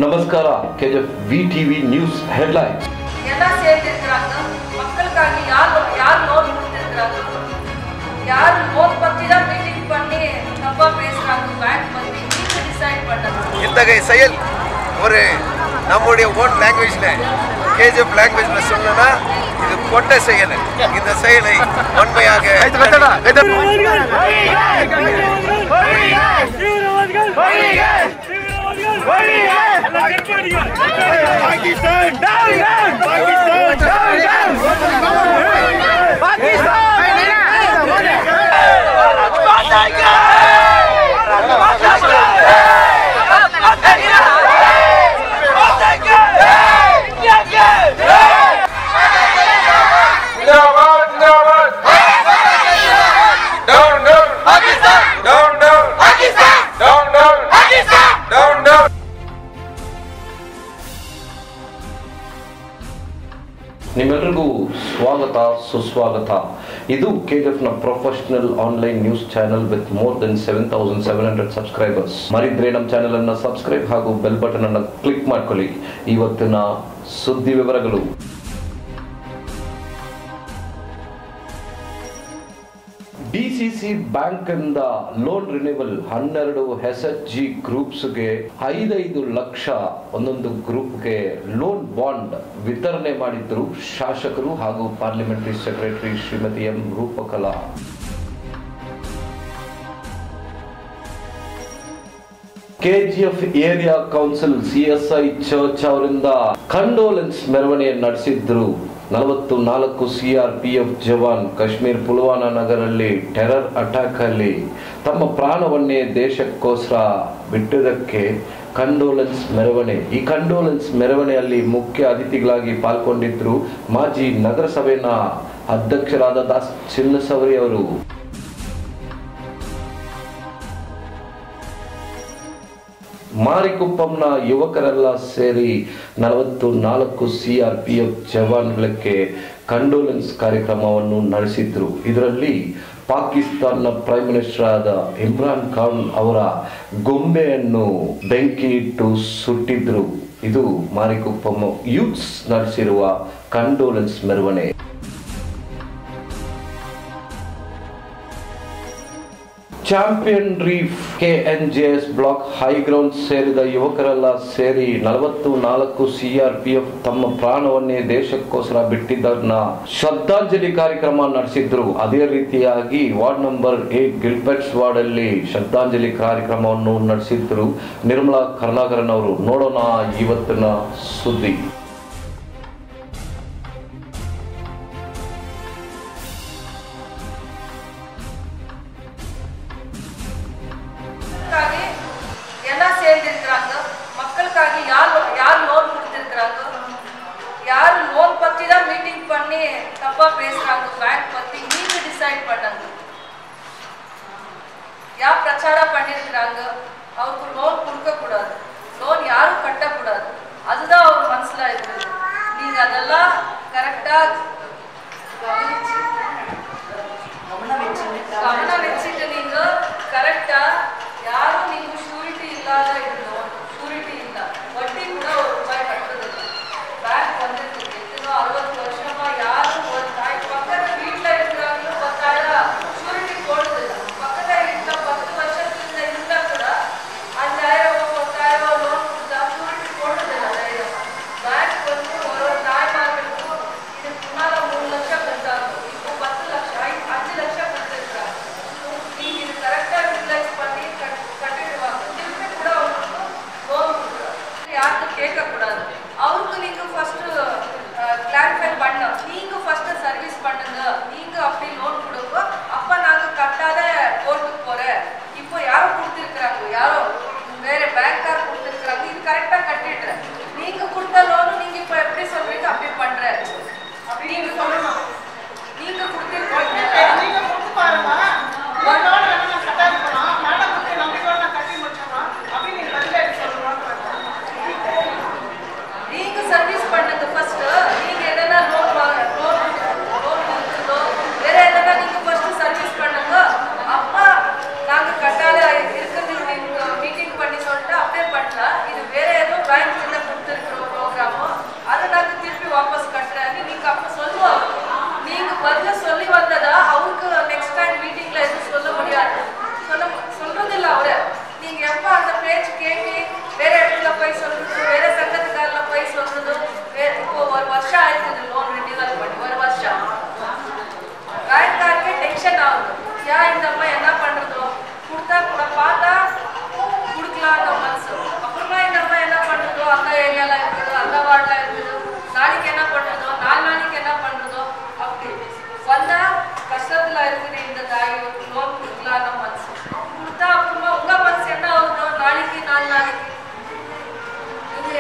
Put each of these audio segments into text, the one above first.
ನಮಸ್ಕಾರ KGF VTV news headlines. ಎಲ್ಲ சேர்ந்திருக்கிறாங்க மக்களுக்காக யார் லோன் கொடுத்திருக்கிறாங்க யார் லோன் பத்தி தான் மீட்டிங் பண்ணி தப்பா பேசுறாங்க பேங்க் பத்தி நீங்க டிசைட் பண்ணுங்க. இத்தகைய செயல் ஒரு நம்முடைய ஓன் லாங்குவேஜ்ல கேஜிஎஃப் லாங்குவேஜ்ல சொல்லணும்னா இது கொட்ட செயல். இந்த செயலை வன்மையாக Pakistan down down Pakistan down down Pakistan ನಿಮ್ಮೆಲ್ಲರಿಗೂ ಸ್ವಾಗತ ಸುಸ್ವಾಗತ. ಇದು ಕೆಜಿಎಫ್ನ professional online news channel with more than 7700 subscribers. ಮರಿದ್ರೆ ನಮ್ಮ ಚಾನೆಲ್ ಅನ್ನು ಸಬ್ಸ್ಕ್ರೈಬ್ ಹಾಗೂ ಬೆಲ್ ಬಟನ್ ಅನ್ನು ಕ್ಲಿಕ್ ಮಾಡ್ಕೊಳ್ಳಿ. ಇವತ್ತಿನ ಸುದ್ದಿ ವಿವರಗಳು. ಡಿಸಿಸಿ ಬ್ಯಾಂಕ್ ಇಂದ ಲೋನ್ ರಿನ್ಯೂವಲ್ 12 ಎಸ್ಎಚ್ಜಿ ಗ್ರೂಪ್ಸ್ಗೆ 5 ಲಕ್ಷ ಒಂದೊಂದು ಗ್ರೂಪ್ಗೆ ಲೋನ್ ಬಾಂಡ್ ವಿತರಣೆ ಮಾಡಿದ್ರು ಶಾಸಕರು ಹಾಗೂ parliamentary secretary Shrimati M Roopakala. KGF area council CSI church ಅವರಿಂದ ಕಂಡೋಲೆನ್ಸ್ ಮೆರವಣಿಗೆ ನಡೆಸಿದ್ರು. 44 ಸಿಆರ್ಪಿಎಫ್ ಜವಾನ್ ಕಾಶ್ಮೀರ್ ಪುಲ್ವಾಮಾ ನಗರಲ್ಲಿ ಟೆರರ್ ಅಟ್ಯಾಕ್ ಅಲ್ಲಿ ತಮ್ಮ ಪ್ರಾಣವನ್ನೇ ದೇಶಕ್ಕೋಸ್ಕರ ಬಿಟ್ಟಿದ್ದಕ್ಕೆ ಕಂಡೋಲೆನ್ಸ್ ಮೆರವಣಿಗೆ. ಈ ಕಂಡೋಲೆನ್ಸ್ ಮೆರವಣಿಗೆಯಲ್ಲಿ ಮುಖ್ಯ ಅತಿಥಿಗಳಾಗಿ ಪಾಲ್ಗೊಂಡಿದ್ರು ಮಾಜಿ ನಗರಸಭೆಯ ಅಧ್ಯಕ್ಷರಾದ ದಾಸ್ ಚಿನ್ನಸವರಿ ಅವರು. ಮಾರಿಕುಪ್ಪಂನ ಯುವಕರೆಲ್ಲ ಸೇರಿ 44 ಸಿಆರ್ಪಿಎಫ್ ಜವಾನ್ಗಳಿಗೆ ಕಂಡೋಲೆನ್ಸ್ ಕಾರ್ಯಕ್ರಮವನ್ನು ನಡೆಸಿದ್ರು. ಇದರಲ್ಲಿ ಪಾಕಿಸ್ತಾನ ಪ್ರೈಮ್ ಮಿನಿಸ್ಟರ್ ಆದ ಇಮ್ರಾನ್ ಖಾನ್ ಅವರ ಗೊಂಬೆಯನ್ನು ಬೆಂಕಿ ಇಟ್ಟು ಸುಟ್ಟಿದ್ರು. ಇದು ಮಾರಿಕುಪ್ಪಂ ಯೂತ್ಸ್ ನಡೆಸಿರುವ ಕಂಡೋಲೆನ್ಸ್ ಮೆರವಣಿಗೆ. ಚಾಂಪಿಯನ್ ರೀಫ್ ಕೆಎನ್ಜೆಎಸ್ ಬ್ಲಾಕ್ ಹೈಗ್ರೌಂಡ್ ಸೇರಿದ ಯುವಕರೆಲ್ಲ ಸೇರಿ 44 ಸಿಆರ್ಪಿಎಫ್ ತಮ್ಮ ಪ್ರಾಣವನ್ನೇ ದೇಶಕ್ಕೋಸ್ಕರ ಬಿಟ್ಟಿದ್ದನ್ನ ಶ್ರದ್ಧಾಂಜಲಿ ಕಾರ್ಯಕ್ರಮ ನಡೆಸಿದ್ರು. ಅದೇ ರೀತಿಯಾಗಿ ವಾರ್ಡ್ ನಂಬರ್ 8 ಗಿಲ್ಬೆಟ್ಸ್ ವಾರ್ಡ್ ಅಲ್ಲಿ ಶ್ರದ್ಧಾಂಜಲಿ ಕಾರ್ಯಕ್ರಮವನ್ನು ನಡೆಸಿದ್ರು ನಿರ್ಮಲಾ ಕರುಣಾಕರನ್ ಅವರು. ನೋಡೋಣ ಇವತ್ತಿನ ಸುದ್ದಿ. ಎಲ್ಲ சேர்ந்திருக்கிறாங்க மக்களுக்காக யார் லோன் கொடுத்திருக்கிறாங்க யார் லோன் பத்தி தான் மீட்டிங் பண்ணி தப்பா பேசுறாங்க பேங்க் பத்தி நீங்க டிசைட் பண்ணுங்க. யார் பிரச்சார பண்ணிருக்கிறாங்க அவருக்கு லோன் கொடுக்க கூடாது, லோன் யாரும் கட்டக்கூடாது, அதுதான் அவர் மனசுல இருக்கு.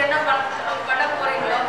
என்ன பண்ண போறீங்களோ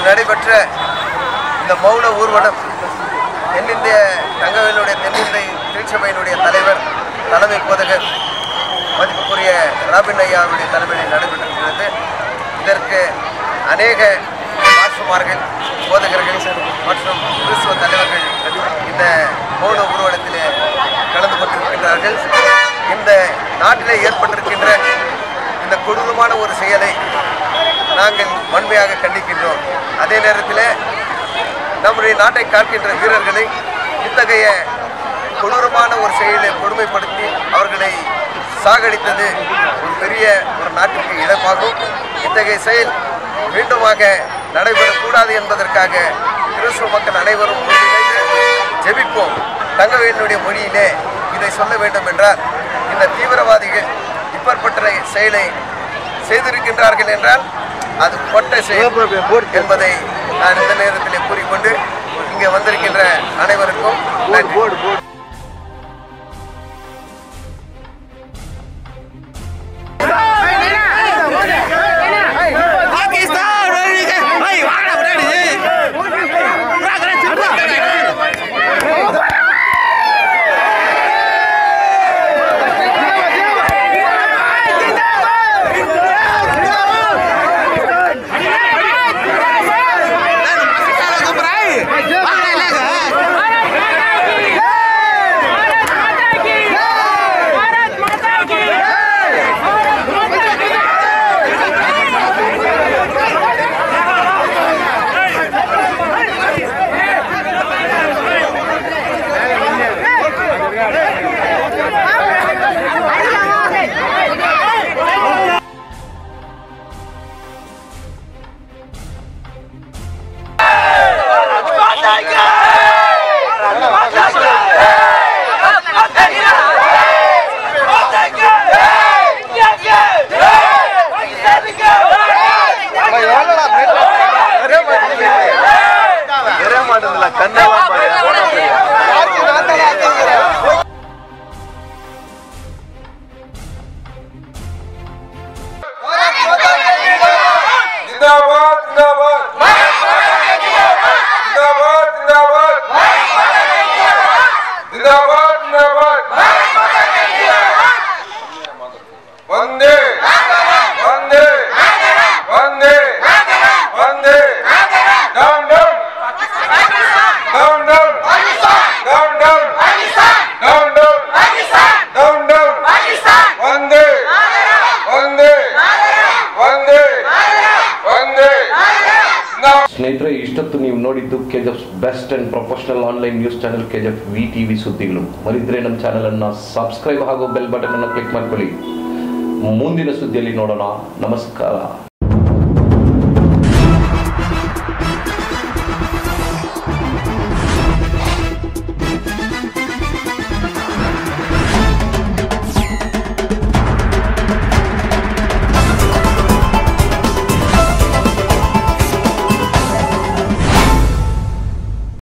நடைபெற்ற இந்த மௌன ஊர்வலம் தென்னிந்திய தங்கவேலுடைய தென்னிந்திய திருச்சபையினுடைய தலைவர் தலைமை போதகர் மதிப்புக்குரிய ராபின் ஐயா அவருடைய தலைமையில் நடைபெற்றிருக்கிறது. இதற்கு அநேக மாற்றுமார்கள் போதகர்கள் மற்றும் கிறிஸ்துவ தலைவர்கள் இந்த மௌன ஊர்வலத்திலே கலந்து கொண்டிருக்கின்றார்கள். இந்த நாட்டிலே ஏற்பட்டிருக்கின்ற இந்த கொடூரமான ஒரு செயலை நாங்கள் வன்மையாக கண்டிக்கின்றோம். அதே நேரத்தில் நம்முடைய நாட்டை காக்கின்ற வீரர்களை இத்தகைய கொடூரமான ஒரு செயலை கொடுமைப்படுத்தி அவர்களை சாகடித்தது ஒரு பெரிய ஒரு நாட்டிற்கு இழப்பாகும். இத்தகைய செயல் மீண்டுமாக நடைபெறக்கூடாது என்பதற்காக கிறிஸ்துவ மக்கள் அனைவரும் ஒன்றிணைந்து ஜெபிப்போம். தங்கவேலுடைய மொழியிலே இதை சொல்ல வேண்டும் என்றால், இந்த தீவிரவாதிகள் இப்பற்பட்ட செயலை செய்திருக்கின்றார்கள் என்றால் அது கொட்ட செயல் என்பதை நான் இந்த நேரத்திலே கூறிக்கொண்டு இங்கே வந்திருக்கின்ற அனைவருக்கும் நன்றி. ಸ್ನೇಹಿತರೆ, ಇಷ್ಟೊತ್ತು ನೀವು ನೋಡಿದ್ದು KGF best and professional online news channel KGF VTV ಸುದ್ದಿಗಳು. ಮರಿದ್ರೆ ನಮ್ಮ ಚಾನೆಲ್ ಅನ್ನು ಸಬ್ಸ್ಕ್ರೈಬ್ ಹಾಗೂ ಬೆಲ್ ಬಟನ್ ಅನ್ನು ಕ್ಲಿಕ್ ಮಾಡ್ಕೊಳ್ಳಿ. ಮುಂದಿನ ಸುದ್ದಿಯಲ್ಲಿ ನೋಡೋಣ. ನಮಸ್ಕಾರ.